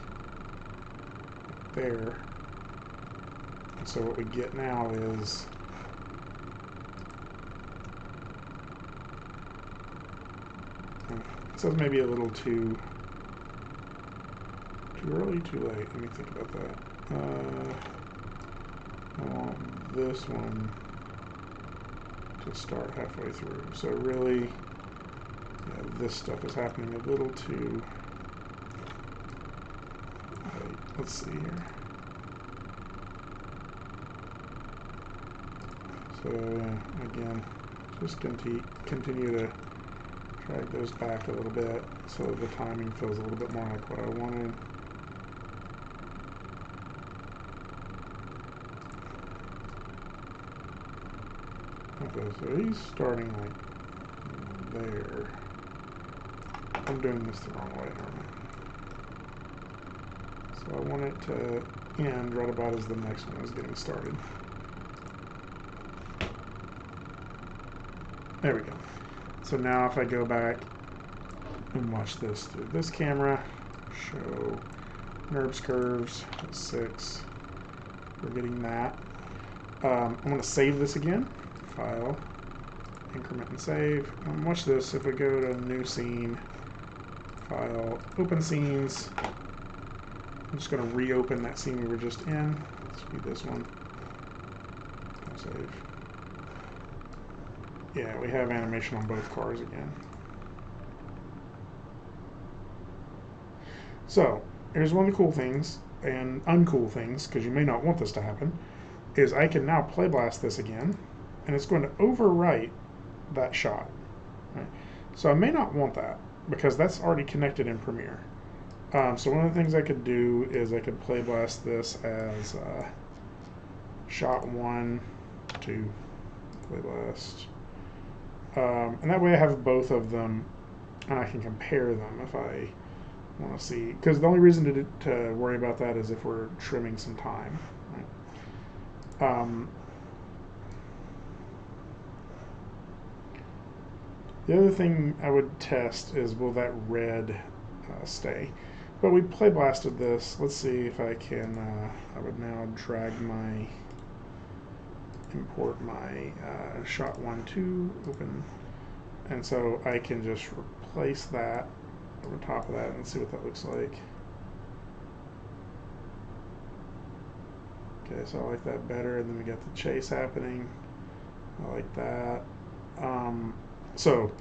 there. And so what we get now is it says maybe a little too early, too late. Let me think about that. I want this one to start halfway through. So really, yeah, this stuff is happening a little too late. Let's see here. So again, just continue to drag those back a little bit so the timing feels a little bit more like what I wanted. Okay, so he's starting like there. I'm doing this the wrong way, aren't I? So I want it to end right about as the next one is getting started. There we go. So now if I go back and watch this through this camera, show NURBS curves at 6, we're getting that. I'm going to save this again. File, increment and save. Watch this. If we go to new scene, file, open scenes, I'm just going to reopen that scene we were just in. Let's be this one. Save. Yeah, we have animation on both cars again. So, here's one of the cool things, and uncool things, because you may not want this to happen, is I can now play blast this again, and it's going to overwrite that shot. Right? So I may not want that, because that's already connected in Premiere. So one of the things I could do is I could play blast this as shot 1, 2, play blast. And that way I have both of them, and I can compare them if I want to see. Because the only reason to worry about that is if we're trimming some time. Right? The other thing I would test is will that red stay. But we play blasted this. Let's see if I can. I would now import my shot 1, 2, open, and so I can just replace that over top of that and see what that looks like. Okay, so I like that better, and then we got the chase happening. I like that. So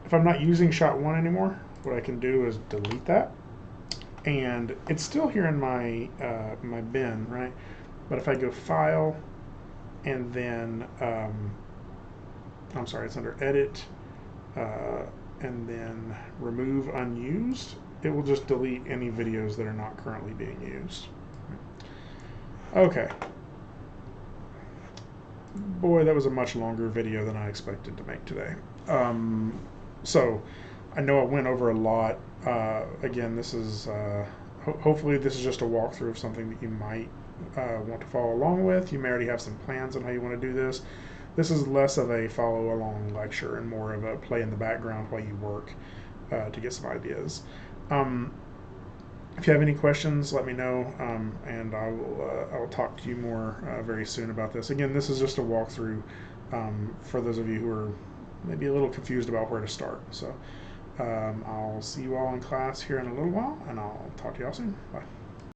if I'm not using shot 1 anymore, what I can do is delete that, and it's still here in my my bin, right? But if I go File, and then I'm sorry, it's under Edit, and then Remove Unused, it will just delete any videos that are not currently being used. Okay. Boy, that was a much longer video than I expected to make today. So I know I went over a lot. Again, this is hopefully this is just a walkthrough of something that you might want to follow along with. You may already have some plans on how you want to do this. This is less of a follow along lecture and more of a play in the background while you work to get some ideas. If you have any questions, let me know, and I will talk to you more very soon about this. Again, this is just a walkthrough for those of you who are maybe a little confused about where to start. So I'll see you all in class here in a little while, and I'll talk to you all soon. Bye.